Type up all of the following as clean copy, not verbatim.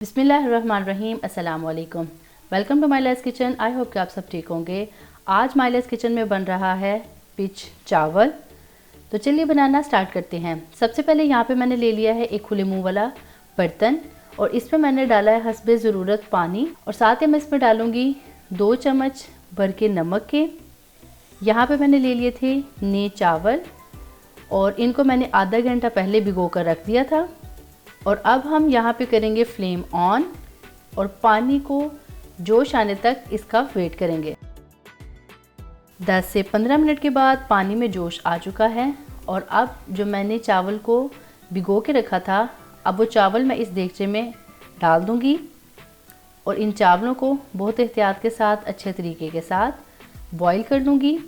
बिस्मिल्लाहिर्रहमानिर्रहीम, अस्सलाम वालेकुम। Welcome to my less kitchen. I hope कि आप सब ठीक होंगे। आज माय लेस किचन में बन रहा है पिच चावल। तो चलिए बनाना स्टार्ट करते हैं। सबसे पहले यहाँ पे मैंने ले लिया है एक खुले मुंह वाला बर्तन और इसमें मैंने डाला है हस्बे ज़रूरत पानी और साथ ही मैं इसमें डालूँगी 2 चम्मच भर के नमक के। यहाँ पे मैंने ले लिए थे नए चावल और इनको मैंने आधा घंटा पहले भिगो कर रख दिया था। और अब हम यहाँ पे करेंगे फ्लेम ऑन और पानी को जोश आने तक इसका वेट करेंगे। 10 से 15 मिनट के बाद पानी में जोश आ चुका है और अब जो मैंने चावल को भिगो के रखा था, अब वो चावल मैं इस देगचे में डाल दूँगी और इन चावलों को बहुत एहतियात के साथ अच्छे तरीके के साथ बॉईल कर दूँगी।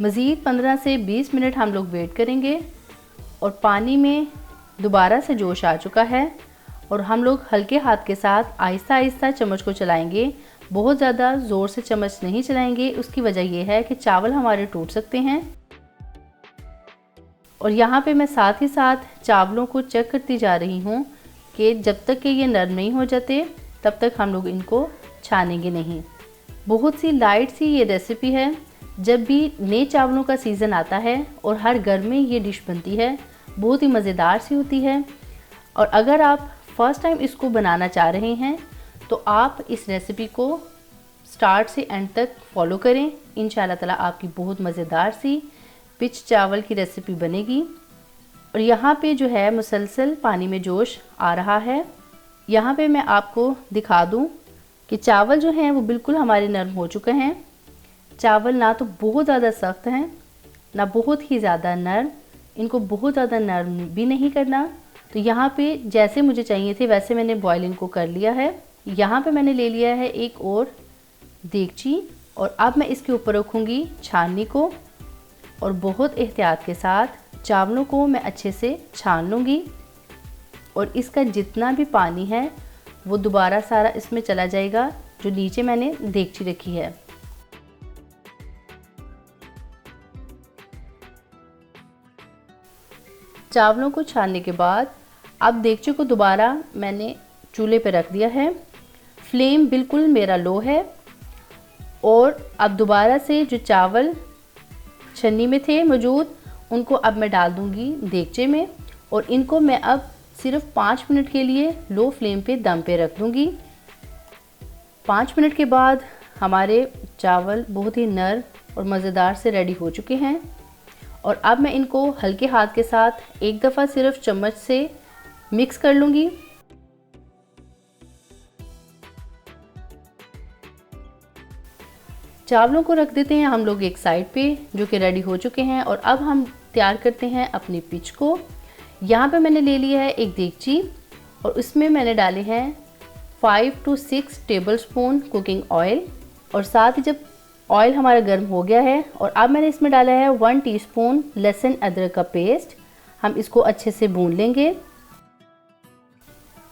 मज़ीद 15 से 20 मिनट हम लोग वेट करेंगे और पानी में दोबारा से जोश आ चुका है और हम लोग हल्के हाथ के साथ आहिस्ता आहिस्ता चम्मच को चलाएंगे। बहुत ज़्यादा ज़ोर से चम्मच नहीं चलाएंगे, उसकी वजह यह है कि चावल हमारे टूट सकते हैं। और यहाँ पे मैं साथ ही साथ चावलों को चेक करती जा रही हूँ कि जब तक कि ये नरम नहीं हो जाते तब तक हम लोग इनको छानेंगे नहीं। बहुत सी लाइट सी ये रेसिपी है। जब भी नए चावलों का सीज़न आता है और हर घर में ये डिश बनती है, बहुत ही मज़ेदार सी होती है। और अगर आप फर्स्ट टाइम इसको बनाना चाह रहे हैं तो आप इस रेसिपी को स्टार्ट से एंड तक फॉलो करें। इंशाल्लाह ताला आपकी बहुत मज़ेदार सी पिच चावल की रेसिपी बनेगी। और यहाँ पे जो है मुसलसल पानी में जोश आ रहा है। यहाँ पे मैं आपको दिखा दूँ कि चावल जो हैं वो बिल्कुल हमारे नरम हो चुके हैं। चावल ना तो बहुत ज़्यादा सख्त हैं ना बहुत ही ज़्यादा नरम, इनको बहुत ज़्यादा नरम भी नहीं करना। तो यहाँ पे जैसे मुझे चाहिए थे वैसे मैंने बॉइलिंग को कर लिया है। यहाँ पे मैंने ले लिया है एक और देगची और अब मैं इसके ऊपर रखूँगी छाननी को और बहुत एहतियात के साथ चावलों को मैं अच्छे से छान लूँगी और इसका जितना भी पानी है वो दोबारा सारा इसमें चला जाएगा जो नीचे मैंने देगची रखी है। चावलों को छानने के बाद अब देगचे को दोबारा मैंने चूल्हे पर रख दिया है। फ्लेम बिल्कुल मेरा लो है और अब दोबारा से जो चावल छन्नी में थे मौजूद उनको अब मैं डाल दूंगी देगचे में और इनको मैं अब सिर्फ 5 मिनट के लिए लो फ्लेम पे दम पे रख दूंगी। 5 मिनट के बाद हमारे चावल बहुत ही नरम और मज़ेदार से रेडी हो चुके हैं और अब मैं इनको हल्के हाथ के साथ एक दफ़ा सिर्फ चम्मच से मिक्स कर लूँगी। चावलों को रख देते हैं हम लोग एक साइड पे जो कि रेडी हो चुके हैं और अब हम तैयार करते हैं अपनी पिच को। यहाँ पे मैंने ले लिया है एक देगची और उसमें मैंने डाले हैं 5 to 6 टेबलस्पून कुकिंग ऑयल और साथ ही जब ऑयल हमारा गर्म हो गया है और अब मैंने इसमें डाला है 1 टीस्पून लहसुन अदरक का पेस्ट। हम इसको अच्छे से भून लेंगे।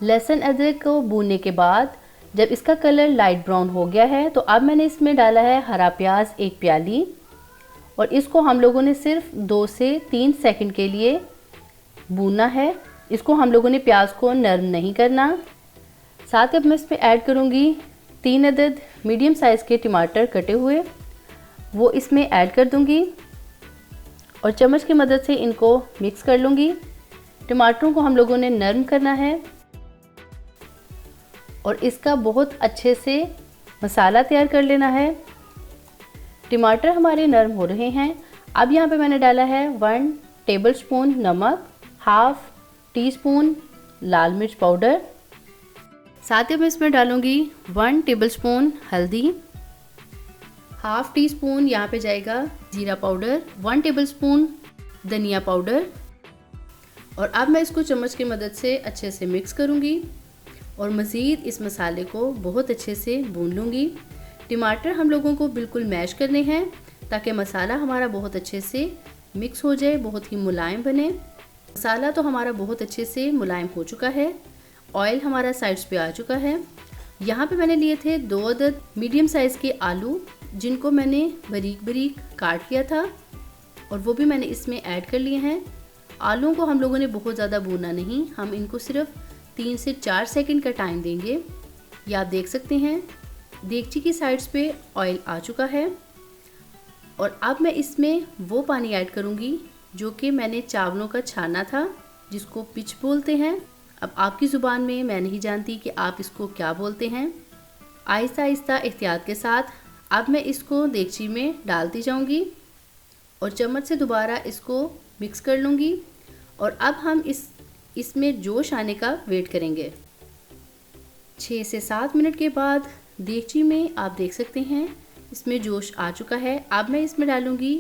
लहसुन अदरक को भूनने के बाद जब इसका कलर लाइट ब्राउन हो गया है तो अब मैंने इसमें डाला है हरा प्याज 1 प्याली और इसको हम लोगों ने सिर्फ 2 से 3 सेकंड के लिए भूनना है। इसको हम लोगों ने प्याज को नरम नहीं करना। साथ ही अब मैं इसमें ऐड करूँगी 3 अदद मीडियम साइज़ के टमाटर कटे हुए, वो इसमें ऐड कर दूंगी और चम्मच की मदद से इनको मिक्स कर लूँगी। टमाटरों को हम लोगों ने नरम करना है और इसका बहुत अच्छे से मसाला तैयार कर लेना है। टमाटर हमारे नरम हो रहे हैं। अब यहाँ पे मैंने डाला है 1 टेबलस्पून नमक, हाफ टी स्पून लाल मिर्च पाउडर, साथ ही मैं इसमें डालूंगी 1 टेबलस्पून हल्दी, हाफ टी स्पून यहाँ पे जाएगा जीरा पाउडर, 1 टेबलस्पून धनिया पाउडर और अब मैं इसको चम्मच की मदद से अच्छे से मिक्स करूँगी और मज़ीद इस मसाले को बहुत अच्छे से भून लूँगी। टमाटर हम लोगों को बिल्कुल मैश करने हैं ताकि मसाला हमारा बहुत अच्छे से मिक्स हो जाए, बहुत ही मुलायम बने। मसाला तो हमारा बहुत अच्छे से मुलायम हो चुका है। ऑयल हमारा साइड्स पे आ चुका है। यहाँ पे मैंने लिए थे 2 अदद मीडियम साइज़ के आलू जिनको मैंने बारीक बारीक काट लिया था और वो भी मैंने इसमें ऐड कर लिए हैं आलूओं को हम लोगों ने बहुत ज़्यादा भूनना नहीं, हम इनको सिर्फ 3 से 4 सेकंड का टाइम देंगे। ये आप देख सकते हैं देगची की साइड्स पे ऑयल आ चुका है और अब मैं इसमें वो पानी ऐड करूँगी जो कि मैंने चावलों का छाना था, जिसको पिच बोलते हैं। अब आपकी ज़ुबान में मैं नहीं जानती कि आप इसको क्या बोलते हैं। आहिस्ता आहिस्ता एहतियात के साथ अब मैं इसको देगची में डालती जाऊंगी और चम्मच से दोबारा इसको मिक्स कर लूँगी और अब हम इसमें जोश आने का वेट करेंगे। 6 से 7 मिनट के बाद देगची में आप देख सकते हैं इसमें जोश आ चुका है। अब मैं इसमें डालूँगी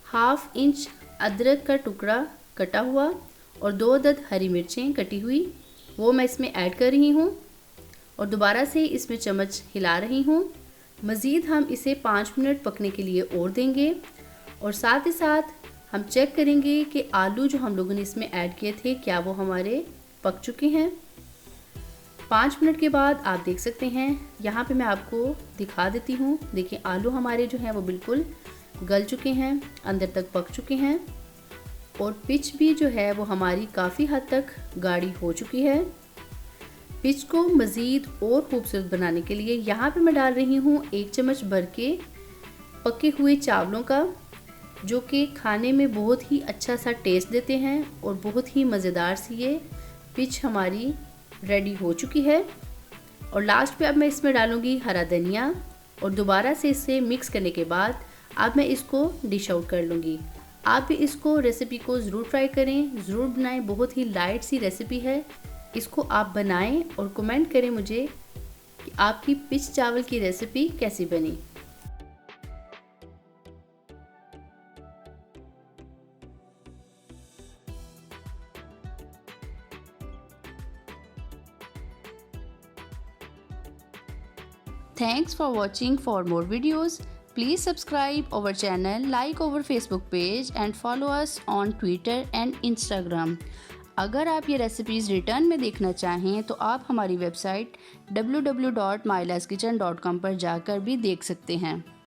1/2 इंच अदरक का टुकड़ा कटा हुआ और 2 अदद हरी मिर्चें कटी हुई, वो मैं इसमें ऐड कर रही हूँ और दोबारा से इसमें चम्मच हिला रही हूँ। मज़ीद हम इसे 5 मिनट पकने के लिए और देंगे और साथ ही साथ हम चेक करेंगे कि आलू जो हम लोगों ने इसमें ऐड किए थे क्या वो हमारे पक चुके हैं। 5 मिनट के बाद आप देख सकते हैं, यहाँ पे मैं आपको दिखा देती हूँ। देखिए आलू हमारे जो हैं वो बिल्कुल गल चुके हैं, अंदर तक पक चुके हैं और पिच भी जो है वो हमारी काफ़ी हद तक गाढ़ी हो चुकी है। पिच को मज़ीद और खूबसूरत बनाने के लिए यहाँ पे मैं डाल रही हूँ 1 चम्मच भर के पके हुए चावलों का, जो कि खाने में बहुत ही अच्छा सा टेस्ट देते हैं और बहुत ही मज़ेदार सी ये पिच हमारी रेडी हो चुकी है। और लास्ट पे अब मैं इसमें डालूँगी हरा धनिया और दोबारा से इसे मिक्स करने के बाद अब मैं इसको डिश आउट कर लूँगी। आप भी इसको रेसिपी को ज़रूर ट्राई करें, ज़रूर बनाएं। बहुत ही लाइट सी रेसिपी है, इसको आप बनाएं और कमेंट करें मुझे कि आपकी पिच चावल की रेसिपी कैसी बनी। Thanks for watching. For more videos, please subscribe our channel, like our Facebook page and follow us on Twitter and Instagram. अगर आप ये रेसिपीज़ रिटर्न में देखना चाहें तो आप हमारी वेबसाइट www.mylaskitchen.com पर जाकर भी देख सकते हैं।